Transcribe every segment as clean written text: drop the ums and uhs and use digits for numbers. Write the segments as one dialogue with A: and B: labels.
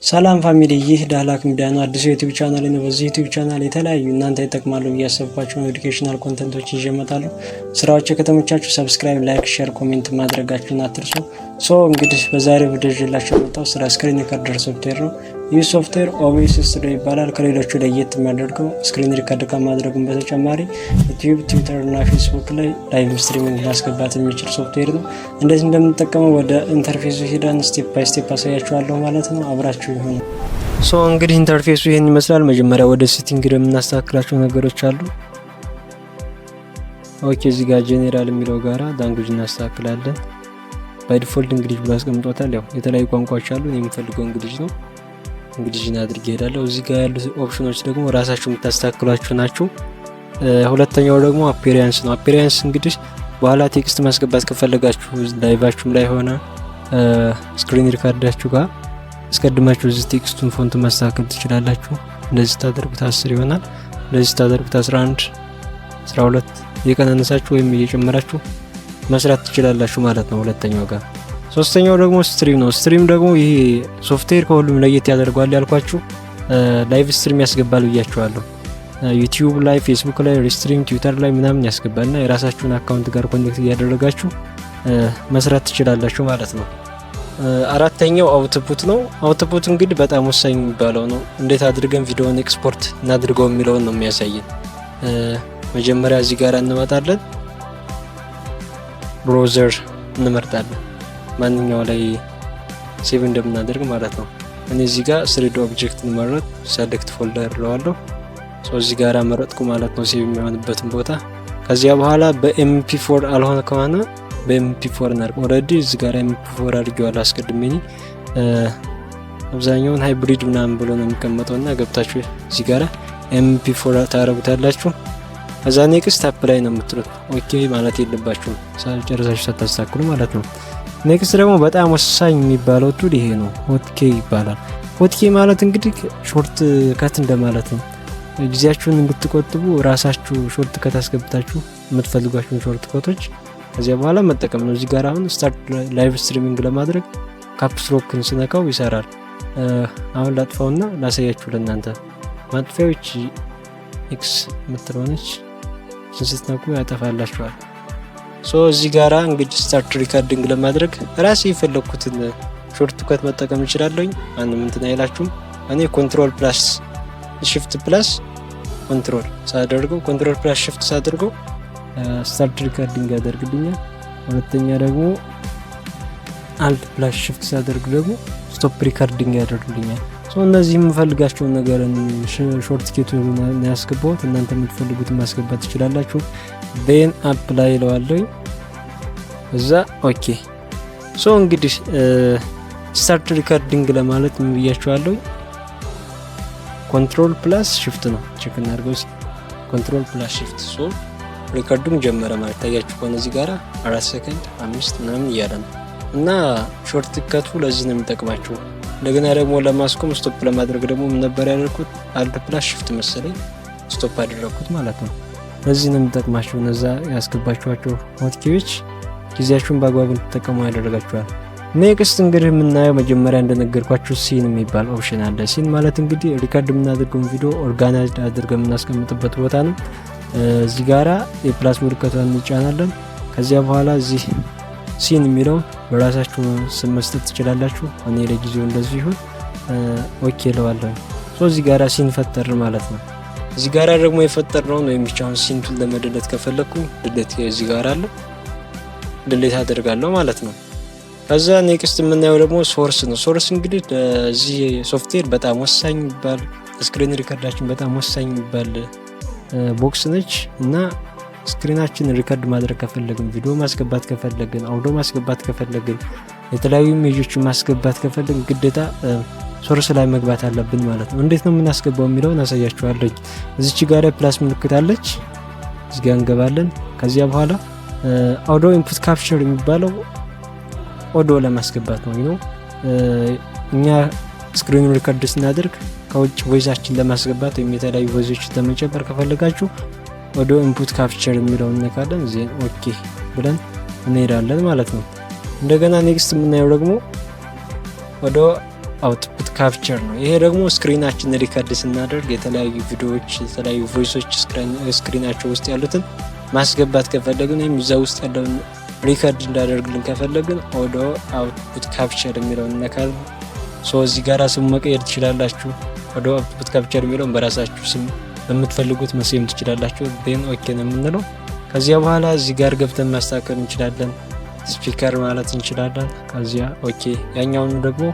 A: ሰላም ፋሚሊ፣ ይህ ዳህላክ ሚዲያ ነው። አዲሱ ዩቲዩብ ቻናል ነው። በዚህ ዩቲዩብ ቻናል የተለያዩ እናንተ ይጠቅማሉ ብዬ ያሰብኳቸውን ኤዱኬሽናል ኮንተንቶች ይዤ እመጣለሁ። ስራዎች ከተመቻችሁ ሰብስክራይብ፣ ላይክ፣ ሼር፣ ኮሜንት ማድረጋችሁን አትርሱ። እንግዲህ በዛሬው ቪዲዮ ይዤላችሁ የመጣሁት ስለ ስክሪን ሪከርደር ሶፍትዌር ነው። ይህ ሶፍትዌር OBS ስቱዲዮ ይባላል። ከሌሎቹ ለየት የሚያደርገው ስክሪን ሪከርድ ከማድረጉም በተጨማሪ ዩቲዩብ፣ ትዊተር እና ፌስቡክ ላይ ላይቭ ስትሪሚንግ ማስገባት የሚችል ሶፍትዌር ነው። እንዴት እንደምንጠቀመው ወደ ኢንተርፌሱ ሄደን ስቴፕ ባይ ስቴፕ አሳያችኋለሁ ማለት ነው። አብራችሁ ይሁን። እንግዲህ ኢንተርፌሱ ይሄን ይመስላል። መጀመሪያ ወደ ሴቲንግ የምናስተካክላቸው ነገሮች አሉ። ኦኬ፣ እዚህ ጋር ጄኔራል የሚለው ጋራ ላንጉጅ እናስተካክላለን። ባይ ዲፎልት እንግሊዝ ብሎ አስቀምጦታል። ያው የተለያዩ ቋንቋዎች አሉ። እኔ የምፈልገው እንግሊዝ ነው። እንግሊዝን አድርጌ እሄዳለሁ። እዚህ ጋር ያሉት ኦፕሽኖች ደግሞ ራሳችሁ የምታስተካክሏቸው ናቸው። ሁለተኛው ደግሞ አፒሪያንስ ነው። አፒሪያንስ እንግዲህ በኋላ ቴክስት ማስገባት ከፈለጋችሁ ላይቫችሁም ላይ ሆነ ስክሪን ሪካርዳችሁ ጋር አስቀድማችሁ እዚህ ቴክስቱን ፎንት ማስተካከል ትችላላችሁ። እንደዚህ ታደርጉት 10 ይሆናል። እንደዚህ ታደርጉት 11፣ 12 እየቀነነሳችሁ ወይም እየጨመራችሁ መስራት ትችላላችሁ ማለት ነው። ሁለተኛው ጋር ሶስተኛው ደግሞ ስትሪም ነው። ስትሪም ደግሞ ይሄ ሶፍትዌር ከሁሉም ለየት ያደርገዋል ያልኳችሁ ላይቭ ስትሪም ያስገባል ብያችኋለሁ። ዩቲዩብ ላይ፣ ፌስቡክ ላይ ሪስትሪም፣ ትዊተር ላይ ምናምን ያስገባልና የራሳችሁን አካውንት ጋር ኮኔክት እያደረጋችሁ መስራት ትችላላችሁ ማለት ነው። አራተኛው አውትፑት ነው። አውትፑት እንግዲህ በጣም ወሳኝ የሚባለው ነው። እንዴት አድርገን ቪዲዮውን ኤክስፖርት እናድርገው የሚለውን ነው የሚያሳየን። መጀመሪያ እዚህ ጋር እንመጣለን። ብሮዘር እንመርጣለን። ማንኛው ላይ ሴቭ እንደምናደርግ ማለት ነው። እኔ እዚህ ጋር 3D ኦብጀክት እንመረጥ፣ ሰሌክት ፎልደር ለዋለሁ። እዚህ ጋር መረጥኩ ማለት ነው ሴቭ የሚሆንበትን ቦታ። ከዚያ በኋላ በኤምፒ4 አልሆነ ከሆነ በኤምፒ4 እናድርግ። ኦልሬዲ እዚህ ጋር ኤምፒ4 አድርጌዋለሁ አስቀድሜ። አብዛኛውን ሃይብሪድ ምናምን ብሎ ነው የሚቀመጠው እና ገብታችሁ እዚህ ጋር ኤምፒ4 ታረጉታላችሁ። ከዛ ኔክስት አፕ ላይ ነው የምትሉት። ኦኬ ማለት የለባችሁም ሳልጨርሳችሁ ሳታስተካክሉ ማለት ነው። ኔክስት ደግሞ በጣም ወሳኝ የሚባለው ቱል ይሄ ነው። ሆትኬ ይባላል። ሆትኬ ማለት እንግዲህ ሾርት ከት እንደማለት ነው። ጊዜያችሁን እንድትቆጥቡ ራሳችሁ ሾርት ከት አስገብታችሁ የምትፈልጓችሁን ሾርት ከቶች ከዚያ በኋላ መጠቀም ነው። እዚህ ጋር አሁን ስታርት ላይቭ ስትሪሚንግ ለማድረግ ካፕስ ሎክን ስነካው ይሰራል። አሁን ላጥፋውና ላሳያችሁ ለእናንተ። ማጥፊያዎች ኤክስ የምትለሆነች ስትነኩ ያጠፋላችኋል። እዚህ ጋራ እንግዲህ ስታርት ሪካርዲንግ ለማድረግ ራሴ የፈለኩትን ሾርት ከት መጠቀም እችላለሁ። ማንም እንትን አይላችሁም። እኔ ኮንትሮል ፕላስ ሽፍት ፕላስ ኮንትሮል ሳደርገው ኮንትሮል ፕላስ ሽፍት ሳደርገው ስታርት ሪካርዲንግ ያደርግልኛል። ሁለተኛ ደግሞ አልት ፕላስ ሽፍት ሳደርግ ደግሞ ስቶፕ ሪካርዲንግ ያደርግልኛል። እነዚህ የምፈልጋቸውን ነገር ሾርት ኬቱ ያስገባሁት እናንተ የምትፈልጉትን ማስገባት ትችላላችሁ። ቤን አፕ ላይ ይለዋለሁ እዛ ኦኬ። እንግዲህ ስታርት ሪካርዲንግ ለማለት ምን ብያችኋለሁ? ኮንትሮል ፕላስ ሽፍት ነው። ቼክ እናድርገው። ኮንትሮል ፕላስ ሽፍት ሪካርዱን ጀመረ ማለት ታያችሁ ከሆነ እዚህ ጋራ 4 ሰከንድ 5 ምናምን እያለ ነው እና ሾርት ከቱ ለዚህ ነው የሚጠቅማችሁ። እንደገና ደግሞ ለማስቆም ስቶፕ ለማድረግ ደግሞ ምን ነበር ያደረኩት? አልት ፕላስ ሽፍት መሰለኝ ስቶፕ አደረኩት ማለት ነው። ለዚህ ነው የሚጠቅማችሁ። እነዛ ያስገባችኋቸው ሆትኪዎች ጊዜያችሁን በአግባቡ እንድትጠቀሙ ያደርጋችኋል። ኔክስት እንግዲህ የምናየው መጀመሪያ እንደነገርኳችሁ ሲን የሚባል ኦፕሽን አለ። ሲን ማለት እንግዲህ ሪካርድ የምናደርገውን ቪዲዮ ኦርጋናይዝድ አድርገን የምናስቀምጥበት ቦታ ነው። እዚህ ጋራ የፕላስ ምልክቷን እንጫናለን። ከዚያ በኋላ እዚህ ሲን የሚለው በራሳችሁ ስም መስጠት ትችላላችሁ። እኔ ለጊዜው እንደዚህ ይሁን ኦኬ እለዋለሁ። እዚህ ጋራ ሲን ፈጠር ማለት ነው። እዚህ ጋራ ደግሞ የፈጠርነውን ወይም ብቻውን ሲንቱን ለመደለት ከፈለኩ ድሌት እዚህ ጋራ አለ፣ ድሌት አደርጋለሁ ማለት ነው። ከዛ ኔክስት የምናየው ደግሞ ሶርስ ነው። ሶርስ እንግዲህ ለዚህ ሶፍትዌር በጣም ወሳኝ የሚባል ስክሪን ሪከርዳችን በጣም ወሳኝ የሚባል ቦክስ ነች እና ስክሪናችን ሪከርድ ማድረግ ከፈለግን፣ ቪዲዮ ማስገባት ከፈለግን፣ አውዶ ማስገባት ከፈለግን፣ የተለያዩ ኢሜጆችን ማስገባት ከፈለግን ግዴታ ሶርስ ላይ መግባት አለብን ማለት ነው። እንዴት ነው የምናስገባው የሚለውን አሳያችኋለሁ። እዚች ጋር ፕላስ ምልክት አለች፣ እዚህ ጋር እንገባለን። ከዚያ በኋላ አውዶ ኢንፑት ካፕቸር የሚባለው ኦዲዮ ለማስገባት ነው። እኛ ስክሪን ሪከርድ ስናደርግ ከውጭ ቮይሳችን ለማስገባት ወይም የተለያዩ ቮይሶችን ለመጨመር ከፈለጋችሁ ኦዲዮ ኢንፑት ካፕቸር የሚለውን እንነካለን። ዜን ኦኬ ብለን እንሄዳለን ማለት ነው። እንደገና ኔክስት የምናየው ደግሞ ኦዲዮ አውትፑት ካፕቸር ነው። ይሄ ደግሞ ስክሪናችን ሪከርድ ስናደርግ የተለያዩ ቪዲዮዎች፣ የተለያዩ ቮይሶች ስክሪናቸው ውስጥ ያሉትን ማስገባት ከፈለግን ወይም እዛ ውስጥ ያለውን ሪከርድ እንዳደርግልን ከፈለግን ኦዲዮ አውትፑት ካፕቸር የሚለውን እነካለን። እዚህ ጋር ስም መቀየር ትችላላችሁ። ኦዲዮ አውትፑት ካፕቸር የሚለውን በራሳችሁ ስም በምትፈልጉት መሰየም ትችላላችሁ። ዴን ኦኬ ነው የምንለው። ከዚያ በኋላ እዚህ ጋር ገብተን ማስተካከል እንችላለን። ስፒከር ማለት እንችላለን። ከዚያ ኦኬ። ያኛውን ደግሞ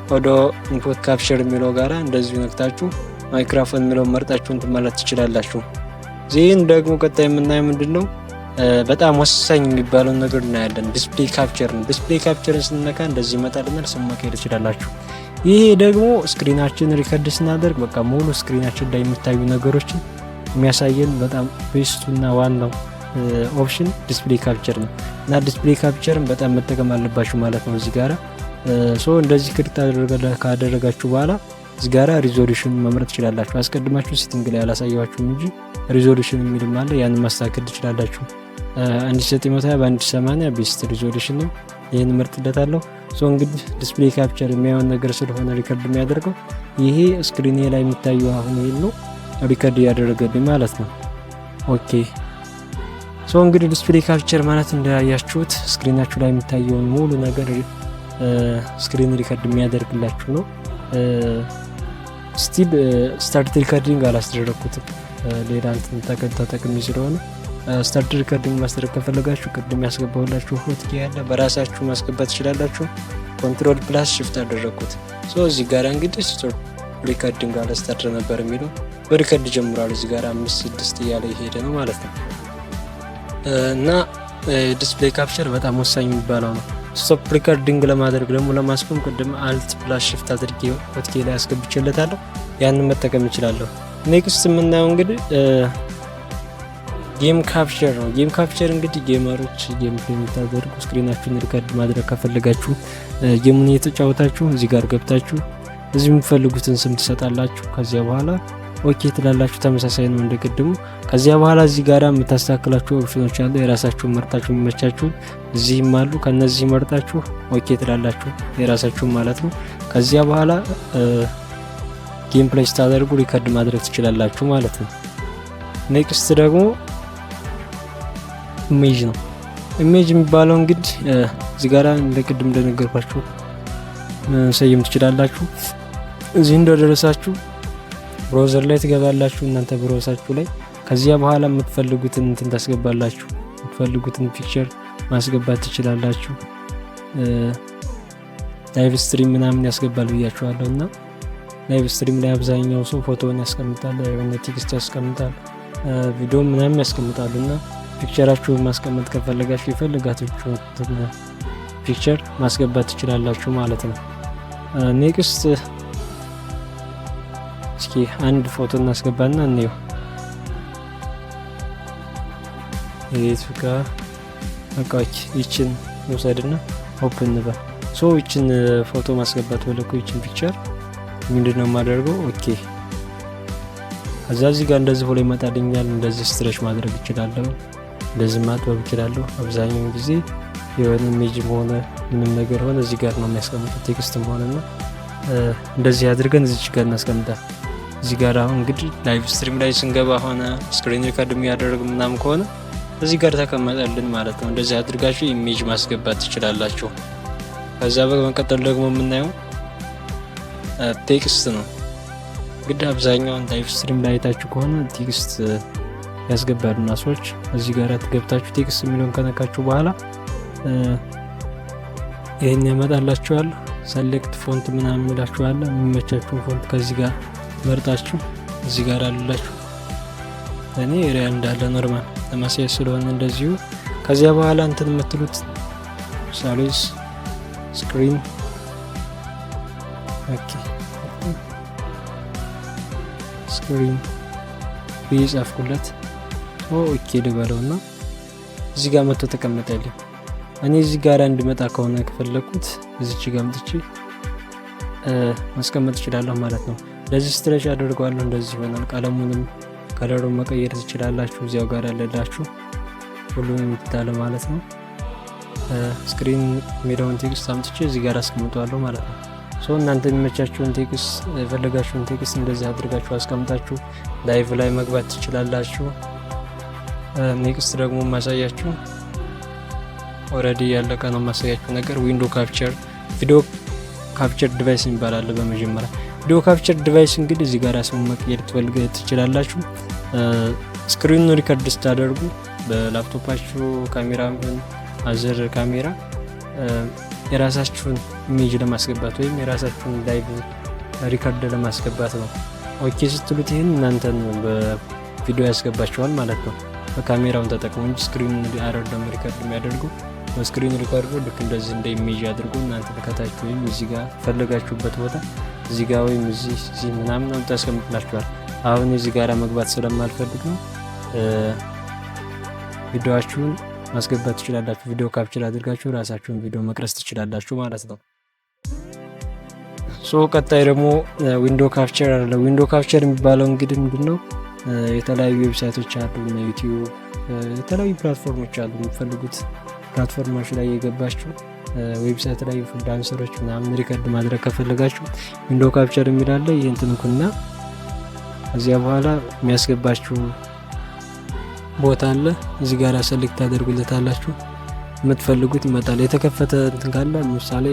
A: ኦዲዮ ኢንፑት ካፕቸር የሚለው ጋራ እንደዚሁ ነክታችሁ ማይክሮፎን የሚለውን መርጣችሁ እንትን ማለት ትችላላችሁ። ዚህን ደግሞ ቀጣይ የምናየው ምንድን ነው? በጣም ወሳኝ የሚባለውን ነገር እናያለን። ዲስፕሌይ ካፕቸር ነው። ዲስፕሌይ ካፕቸርን ስንነካ እንደዚህ ይመጣልናል። ስም መቀየር ትችላላችሁ። ይሄ ደግሞ ስክሪናችን ሪከርድ ስናደርግ በቃ ሙሉ ስክሪናችን ላይ የሚታዩ ነገሮችን የሚያሳየን በጣም ቤስቱና ዋናው ኦፕሽን ዲስፕሌይ ካፕቸር ነው እና ዲስፕሌይ ካፕቸርን በጣም መጠቀም አለባችሁ ማለት ነው። እዚህ ጋራ እንደዚህ ክሊክ ካደረጋችሁ በኋላ እዚህ ጋራ ሪዞሉሽን መምረጥ ትችላላችሁ። አስቀድማችሁ ሴቲንግ ላይ አላሳያችሁም እንጂ ሪዞሉሽን የሚልም አለ። ያንን ማስተካከል ትችላላችሁ። 1920 በ1080 ቤስት ሪዞሉሽን ነው። ይህን መርጥለታለሁ። እንግዲህ ዲስፕሌይ ካፕቸር የሚያየውን ነገር ስለሆነ ሪከርድ የሚያደርገው ይሄ ስክሪኔ ላይ የሚታየው አሁን ይሄ ነው ሪከርድ እያደረገልኝ ማለት ነው። ኦኬ እንግዲህ ዲስፕሌይ ካፕቸር ማለት እንዳያችሁት ስክሪናችሁ ላይ የሚታየውን ሙሉ ነገር ስክሪን ሪከርድ የሚያደርግላችሁ ነው። ስቲል ስታርት ሪከርዲንግ አላስደረግኩትም ሌላ እንትን ተጠቅሜ ስለሆነ ስታርት ሪከርዲንግ ማስደረግ ከፈለጋችሁ ቅድም ያስገባሁላችሁ ሆትኪ ያለ በራሳችሁ ማስገባት ትችላላችሁ። ኮንትሮል ፕላስ ሽፍት አደረግኩት። እዚህ ጋር እንግዲህ ስታርት ሪከርዲንግ አላስታድረ ነበር የሚለው በሪከርድ ጀምሯል። እዚህ ጋር 5-6 እያለ የሄደ ነው ማለት ነው። እና ዲስፕሌይ ካፕቸር በጣም ወሳኝ የሚባለው ነው። ስቶፕ ሪከርዲንግ ለማድረግ ደግሞ ለማስቆም ቅድም አልት ፕላስ ሽፍት አድርጌ ሆትኪ ላይ አስገብቼለታለሁ። ያንን መጠቀም ይችላለሁ። ኔክስት የምናየው እንግዲህ ጌም ካፕቸር ነው። ጌም ካፕቸር እንግዲህ ጌመሮች ጌም የምታደርጉ ስክሪናችሁን ሪከርድ ማድረግ ከፈለጋችሁ ጌሙን እየተጫወታችሁ እዚህ ጋር ገብታችሁ እዚህ የምትፈልጉትን ስም ትሰጣላችሁ። ከዚያ በኋላ ኦኬ ትላላችሁ። ተመሳሳይ ነው እንደቀድሙ። ከዚያ በኋላ እዚህ ጋር የምታስተካክላችሁ ኦፕሽኖች አሉ። የራሳችሁን መርጣችሁ የሚመቻችሁን እዚህም አሉ። ከነዚህ መርጣችሁ ኦኬ ትላላችሁ፣ የራሳችሁን ማለት ነው። ከዚያ በኋላ ጌም ፕሌይ ስታደርጉ ሪከርድ ማድረግ ትችላላችሁ ማለት ነው። ኔክስት ደግሞ ኢሜጅ ነው። ኢሜጅ የሚባለው እንግዲህ እዚህ ጋር እንደቅድም እንደነገርኳችሁ ሰየም ትችላላችሁ። እዚህ እንደደረሳችሁ ብራውዘር ላይ ትገባላችሁ እናንተ ብራውዘራችሁ ላይ። ከዚያ በኋላ የምትፈልጉትን እንትን ታስገባላችሁ። የምትፈልጉትን ፒክቸር ማስገባት ትችላላችሁ። ላይቭ ስትሪም ምናምን ያስገባል ብያችኋለሁ እና ላይቭ ስትሪም ላይ አብዛኛው ሰው ፎቶውን ያስቀምጣል፣ የሆነ ቴክስት ያስቀምጣል፣ ቪዲዮ ምናምን ያስቀምጣሉ እና ፒክቸራችሁን ማስቀመጥ ከፈለጋችሁ የፈለጋችሁትን ፒክቸር ማስገባት ትችላላችሁ ማለት ነው። ኔክስት እስኪ አንድ ፎቶ እናስገባና እንየው። የቱጋ አቃዎች ይችን ወሰድና ኦፕን ነበር። ይችን ፎቶ ማስገባት ወለኩ ይችን ፒክቸር ምንድነው የማደርገው? ኦኬ እዚህ ጋር እንደዚህ ሆኖ ይመጣልኛል። እንደዚህ ስትሬች ማድረግ እችላለሁ፣ እንደዚህ ማጥበብ እችላለሁ። አብዛኛውን ጊዜ የሆነ ኢሜጅም ሆነ ምንም ነገር ሆነ እዚህ ጋር ነው የሚያስቀምጠው፣ ቴክስትም ሆነና እንደዚህ አድርገን እዚህ ጋር እናስቀምጣለን። እዚህ ጋር አሁን እንግዲህ ላይቭ ስትሪም ላይ ስንገባ ሆነ ስክሪን ሪከርድ የሚያደርግ ምናምን ከሆነ እዚህ ጋር ተቀመጠልን ማለት ነው። እንደዚህ አድርጋችሁ ኢሜጅ ማስገባት ትችላላችሁ። ከዛ በመቀጠል ደግሞ የምናየው ቴክስት ነው። እንግዲህ አብዛኛውን ላይቭ ስትሪም ላይ አይታችሁ ከሆነ ቴክስት ያስገባሉና ሰዎች እዚህ ጋር ገብታችሁ ቴክስት የሚለውን ከነካችሁ በኋላ ይሄን ያመጣላችኋል። ሰሌክት ፎንት ምናምን ይላችኋል። የሚመቻችሁን ፎንት ከዚህ ጋር መርጣችሁ እዚህ ጋር አሉላችሁ። እኔ ሪያል እንዳለ ኖርማል ለማሳየት ስለሆነ እንደዚሁ። ከዚያ በኋላ እንትን የምትሉት ሳሌስ ስክሪን ኦኬ ስክሪን ቢጻፍኩለት ኦኬ ልበለውና እዚህ ጋር መጥቶ ተቀመጠልኝ። እኔ እዚህ ጋር እንድመጣ ከሆነ ከፈለኩት እዚች ጋር መጥቼ ማስቀመጥ እችላለሁ ማለት ነው። ለዚህ ስትሬች አድርገዋለሁ። እንደዚህ ይሆናል። ቀለሙንም ከለሩን መቀየር ትችላላችሁ። እዚያው ጋር ያለላችሁ ሁሉንም ይታለ ማለት ነው። ስክሪን የሚለውን ቴክስት አምጥቼ እዚህ ጋር አስቀምጠዋለሁ ማለት ነው። እናንተ የሚመቻችሁን ቴክስት የፈለጋችሁን ቴክስት እንደዚህ አድርጋችሁ አስቀምጣችሁ ላይቭ ላይ መግባት ትችላላችሁ። ኔክስት ደግሞ ማሳያችሁ ኦልሬዲ ያለቀ ነው ማሳያችሁ ነገር ዊንዶ ካፕቸር ቪዲዮ ካፕቸር ዲቫይስ ይባላል። በመጀመሪያ ቪዲዮ ካፕቸር ዲቫይስ እንግዲህ እዚህ ጋር ስሙ መቀየር ትችላላችሁ። ስክሪኑን ሪከርድ ስታደርጉ በላፕቶፓችሁ ካሜራ ምን አዘር ካሜራ የራሳችሁን ኢሜጅ ለማስገባት ወይም የራሳችሁን ላይቭ ሪከርድ ለማስገባት ነው። ኦኬ ስትሉት ይሄን እናንተን በቪዲዮ ያስገባችኋል ማለት ነው። በካሜራውን ተጠቅሞ እንጂ ስክሪኑን አይደለም ሪከርድ የሚያደርገው። በስክሪን ሪከርዱ ልክ እንደዚህ እንደ ኢሜጅ አድርጎ እናንተ ተከታችሁ ወይም እዚህ ጋር ፈለጋችሁበት ቦታ እዚህ ጋር ወይም እዚህ ምናምን ታስቀምጥላችኋል። አሁን እዚህ ጋር መግባት ስለማልፈልግ ነው ቪዲዮአችሁን ማስገባት ትችላላችሁ። ቪዲዮ ካፕቸር አድርጋችሁ ራሳችሁን ቪዲዮ መቅረጽ ትችላላችሁ ማለት ነው። ቀጣይ ደግሞ ዊንዶ ካፕቸር አለ። ዊንዶ ካፕቸር የሚባለው እንግዲህ ምንድነው? የተለያዩ ዌብሳይቶች አሉ፣ ዩቲዩብ፣ የተለያዩ ፕላትፎርሞች አሉ። የሚፈልጉት ፕላትፎርሞች ላይ የገባችሁ ዌብሳይት ላይ ዳንሰሮች ምናምን ሪከርድ ማድረግ ከፈለጋችሁ ዊንዶ ካፕቸር የሚላለ ይህን ትንኩና እዚያ በኋላ የሚያስገባችሁ ቦታ አለ። እዚህ ጋር ሰሌክት ታደርጉለታላችሁ። የምትፈልጉት ይመጣል። የተከፈተ እንትን ካለ ለምሳሌ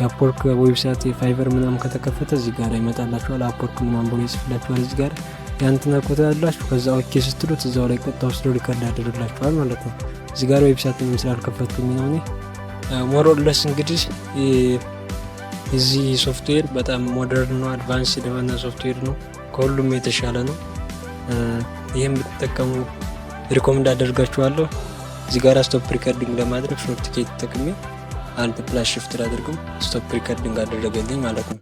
A: የአፕወርክ ዌብሳይት የፋይቨር ምናምን ከተከፈተ እዚህ ጋር ይመጣላችኋል። አፕወርክ ምናምን ብሎ ይጽፍላችኋል። እዚህ ጋር ያን ትነኩታላችሁ። ከዛ ኦኬ ስትሉት እዛው ላይ ቀጥታ ወስዶ ሪከርድ ያደርግላችኋል ማለት ነው። እዚህ ጋር ዌብሳይት ምን ስላልከፈትኩኝ ነው እኔ ሞሮለስ። እንግዲህ እዚህ ሶፍትዌር በጣም ሞደርን ነው፣ አድቫንስድ የሆነ ሶፍትዌር ነው፣ ከሁሉም የተሻለ ነው። ይህም ብትጠቀሙ ሪኮመንድ አደርጋችኋለሁ። እዚህ ጋር ስቶፕ ሪከርዲንግ ለማድረግ ሾርት ኬት ተጠቅሜ አንድ ፕላስ ሽፍት አድርገው ስቶፕ ሪከርዲንግ አደረገልኝ ማለት ነው።